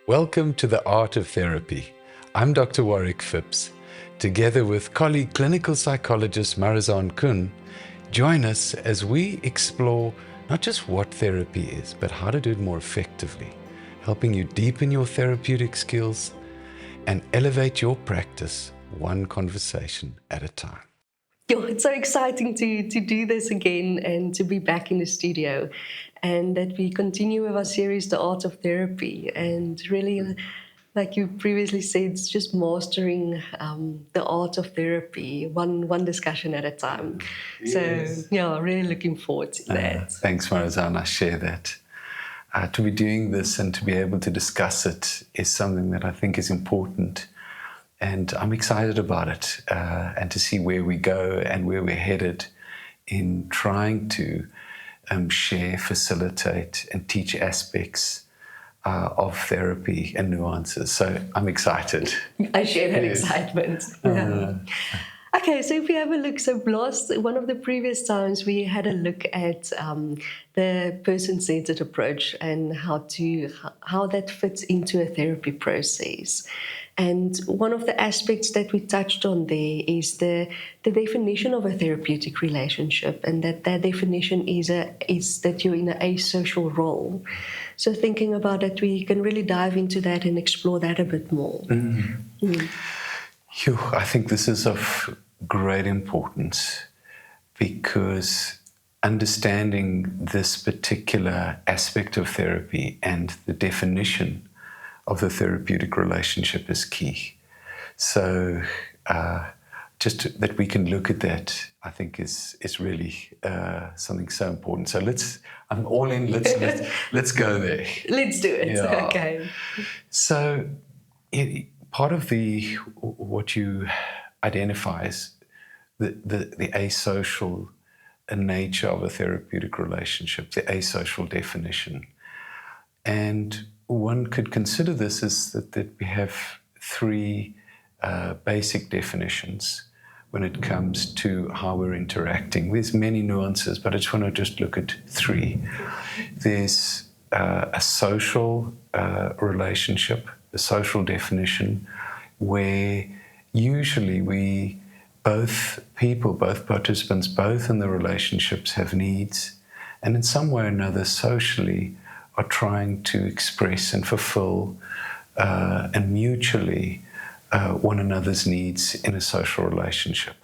Welcome to the Art of Therapy. I'm Dr. Warwick Phipps. Together with colleague clinical psychologist Marizan Kun, join us as we explore not just what therapy is, but how to do it more effectively, helping you deepen your therapeutic skills and elevate your practice one conversation at a time. It's so exciting to do this again and to be back in the studio, and that we continue with our series, The Art of Therapy, and really, like you previously said, it's just mastering the art of therapy, one discussion at a time. Yes. So, yeah, really looking forward to that. Thanks, Marizan. I share that. To be doing this and to be able to discuss it is something that I think is important. And I'm excited about it and to see where we go and where we're headed in trying to share, facilitate, and teach aspects of therapy and nuances. So I'm excited. I share that excitement. Okay, so if we have a look, one of the previous times we had a look at the person-centered approach and how that fits into a therapy process. And one of the aspects that we touched on there is the definition of a therapeutic relationship, and that definition is that you're in an asocial role. So thinking about that, we can really dive into that and explore that a bit more. I think this is of great importance because understanding this particular aspect of therapy and the definition of the therapeutic relationship is key. So just that we can look at that, I think is really something so important. So I'm all in, let's go there. Let's do it, yeah. Okay. So part of what you identify is the asocial nature of a therapeutic relationship, the asocial definition. And one could consider this as that we have three basic definitions when it comes to how we're interacting. There's many nuances, but I just want to look at three. There's a social relationship, a social definition, where usually both participants, both in the relationships have needs, and in some way or another socially are trying to express and fulfill and mutually one another's needs in a social relationship.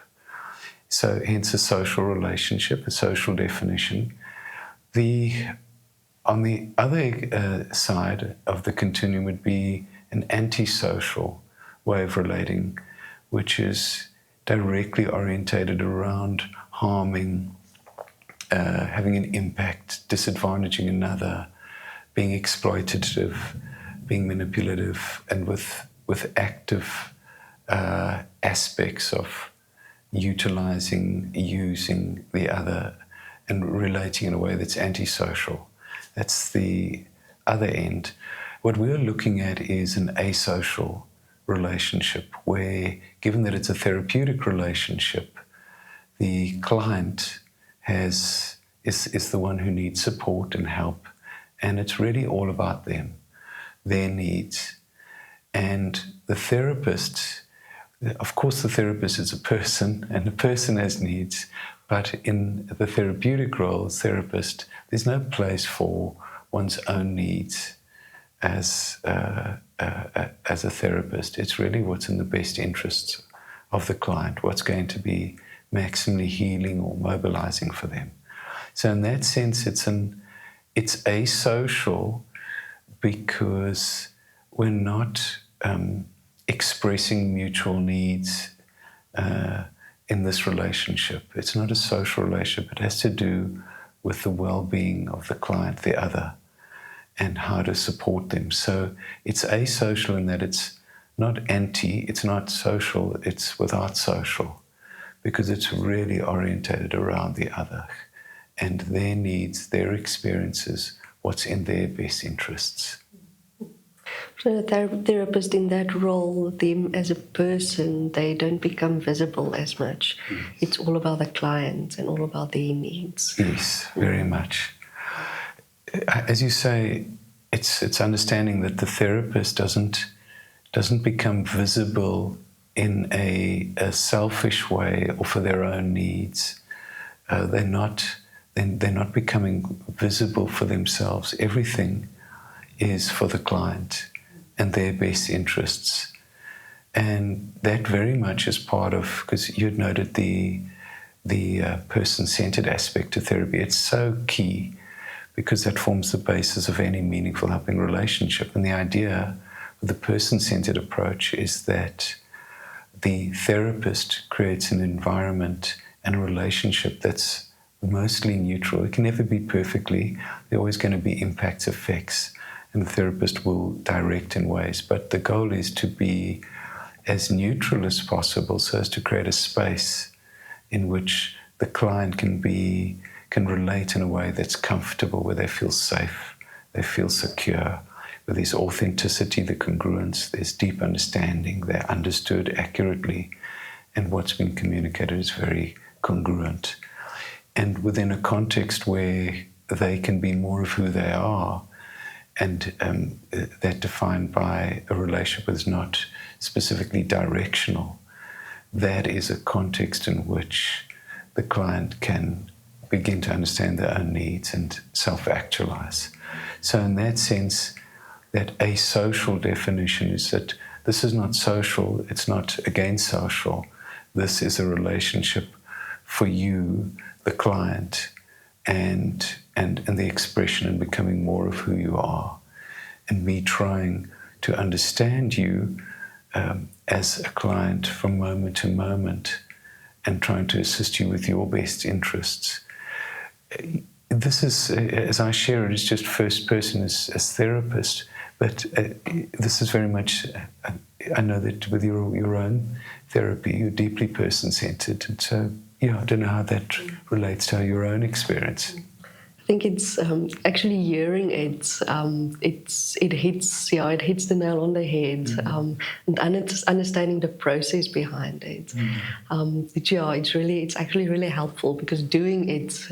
So hence a social relationship, a social definition. On the other side of the continuum would be an antisocial way of relating, which is directly orientated around harming, having an impact, disadvantaging another, being exploitative, being manipulative, and with active aspects of utilizing, using the other, and relating in a way that's antisocial. That's the other end. What we're looking at is an asocial relationship where, given that it's a therapeutic relationship, the client is the one who needs support and help. And it's really all about them, their needs. And the therapist, of course, the therapist is a person, and the person has needs. But in the therapeutic role, therapist, there's no place for one's own needs as a therapist. It's really what's in the best interests of the client, what's going to be maximally healing or mobilizing for them. So in that sense, it's asocial because we're not expressing mutual needs in this relationship. It's not a social relationship. It has to do with the well-being of the client, the other, and how to support them. So it's asocial in that it's not it's not social, it's without social, because it's really orientated around the other and their needs, their experiences, what's in their best interests. So the therapist in that role, them as a person, they don't become visible as much. Yes. It's all about the client and all about their needs. Yes, very much. As you say, it's understanding that the therapist doesn't become visible in a selfish way or for their own needs. They're not becoming visible for themselves. Everything is for the client and their best interests. And that very much is part of, because you'd noted the person-centered aspect to therapy. It's so key because that forms the basis of any meaningful helping relationship. And the idea of the person-centered approach is that the therapist creates an environment and a relationship that's mostly neutral. It can never be perfectly. There are always going to be impacts, effects, and the therapist will direct in ways. But the goal is to be as neutral as possible so as to create a space in which the client can relate in a way that's comfortable, where they feel safe, they feel secure, where there's authenticity, the congruence, there's deep understanding, they're understood accurately, and what's been communicated is very congruent. And within a context where they can be more of who they are, and that defined by a relationship that's not specifically directional, that is a context in which the client can begin to understand their own needs and self-actualize. So in that sense, that asocial definition is that this is not social, it's not against social. This is a relationship for you, the client, and the expression and becoming more of who you are. And me trying to understand you as a client from moment to moment and trying to assist you with your best interests. This is, as I share it, it's just first person as therapist, but this is very much, I know that with your own therapy, you're deeply person-centered. And so, yeah, I don't know how that relates to your own experience. I think it's actually hearing it. It hits the nail on the head, and understanding the process behind it. It's actually really helpful because doing it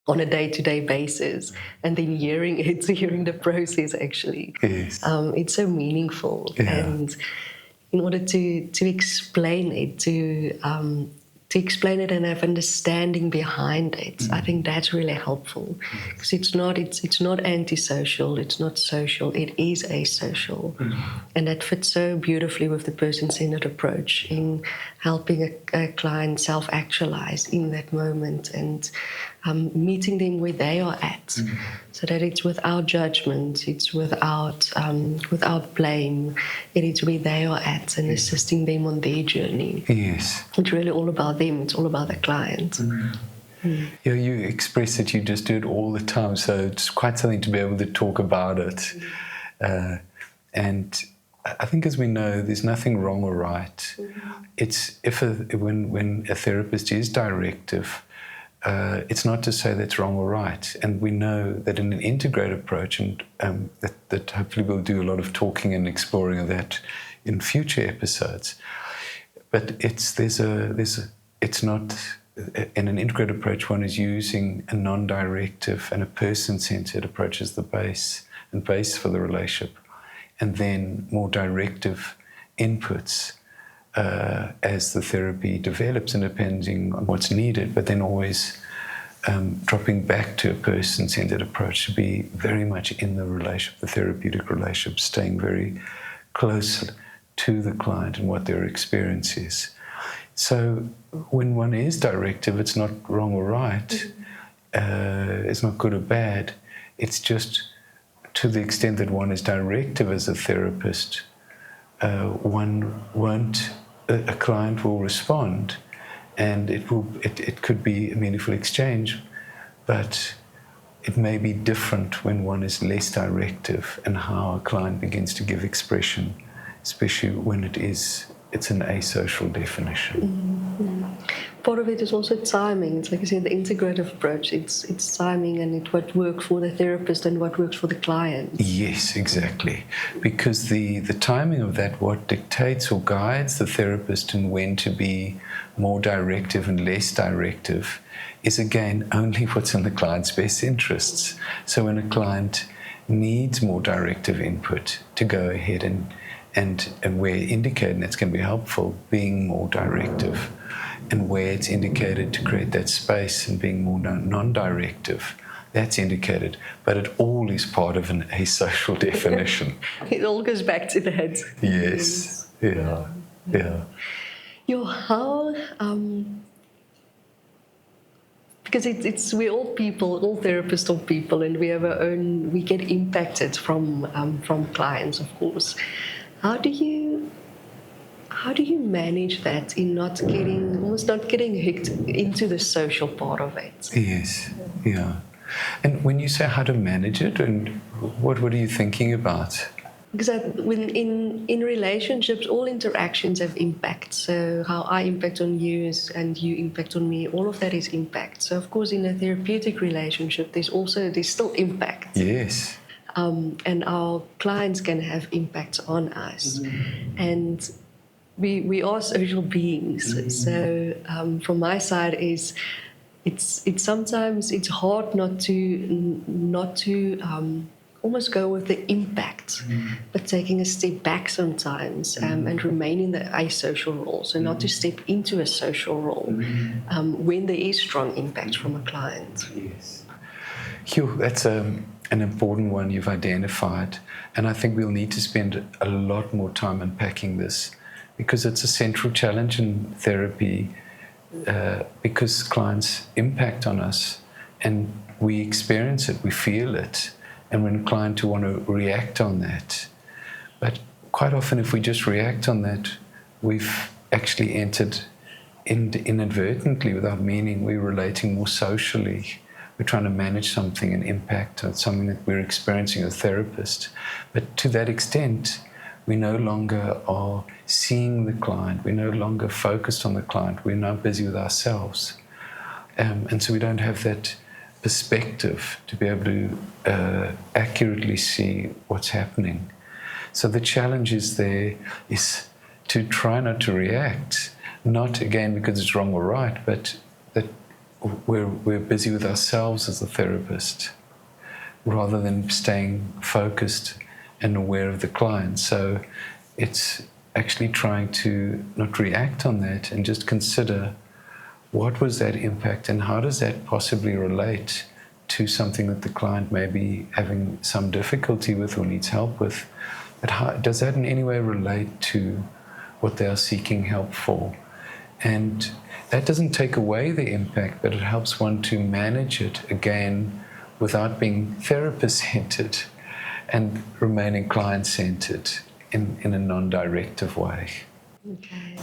on a day-to-day basis, and then hearing the process actually, yes. It's so meaningful. Yeah. And in order to explain it, to explain it and have understanding behind it, I think that's really helpful because it's not antisocial, it's not social, it is asocial, and that fits so beautifully with the person-centered approach in helping a client self-actualize in that moment and meeting them where they are at, so that it's without judgment, it's without blame, it is where they are at and assisting them on their journey. Yes. It's really all about them, it's all about the client. Yeah, you express it, you just do it all the time, so it's quite something to be able to talk about it. And I think, as we know, there's nothing wrong or right. It's when a therapist is directive, it's not to say that's wrong or right. And we know that in an integrated approach, and that hopefully we'll do a lot of talking and exploring of that in future episodes. But it's not, in an integrated approach, one is using a non-directive and a person-centered approach as the base for the relationship, and then more directive inputs as the therapy develops and depending on what's needed, but then always dropping back to a person-centered approach to be very much in the relationship, the therapeutic relationship, staying very close to the client and what their experience is. So when one is directive, it's not wrong or right, it's not good or bad, it's just to the extent that one is directive as a therapist, a client will respond, and it could be a meaningful exchange, but it may be different when one is less directive and how a client begins to give expression, especially when it's an asocial definition. Part of it is also timing. It's like I said, the integrative approach. It's timing and what works for the therapist and what works for the client. Yes, exactly. Because the timing of that, what dictates or guides the therapist in when to be more directive and less directive, is again only what's in the client's best interests. So when a client needs more directive input to go ahead and where indicated, and it's going to be helpful, being more directive, and where it's indicated to create that space and being more non-directive, that's indicated. But it all is part of an asocial definition. It all goes back to that. Yes. Yeah. Yeah. How because it's we're all people, all therapists are people, and we have our own. We get impacted from clients, of course. How do you manage that in almost not getting hooked into the social part of it? Yes. Yeah. And when you say how to manage it, and what are you thinking about? Because when in relationships, all interactions have impact. So how I impact on you and you impact on me, all of that is impact. So of course, in a therapeutic relationship, there's still impact. Yes. And our clients can have impact on us, and we are social beings. So from my side it's sometimes it's hard not to almost go with the impact, but taking a step back sometimes and remain in the asocial role. So not to step into a social role when there is strong impact from a client. Yes. Hugh, that's an important one you've identified, and I think we'll need to spend a lot more time unpacking this, because it's a central challenge in therapy, because clients impact on us and we experience it, we feel it, and we're inclined to want to react on that. But quite often, if we just react on that, we've actually entered inadvertently, without meaning. We're relating more socially. We're trying to manage something and impact on something that we're experiencing as a therapist. But to that extent, we no longer are seeing the client. We're no longer focused on the client. We're now busy with ourselves. And so we don't have that perspective to be able to accurately see what's happening. So the challenge is to try not to react, not again because it's wrong or right, but that we're busy with ourselves as a therapist rather than staying focused and aware of the client. So it's actually trying to not react on that and just consider, what was that impact and how does that possibly relate to something that the client may be having some difficulty with or needs help with? But how, does that in any way relate to what they are seeking help for? And that doesn't take away the impact, but it helps one to manage it again without being therapist-centered and remaining client-centered in a non-directive way. Okay.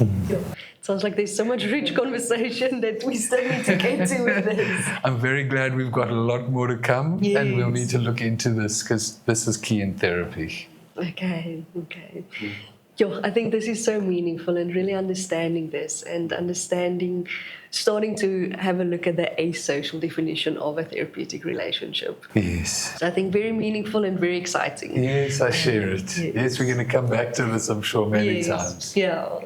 Sounds like there's so much rich conversation that we still need to get to with this. I'm very glad we've got a lot more to come, and we'll need to look into this because this is key in therapy. Okay. I think this is so meaningful, and really understanding this and starting to have a look at the asocial definition of a therapeutic relationship. Yes. So I think very meaningful and very exciting. Yes, I share it. Yes, we're going to come back to this, I'm sure, many times. Yeah.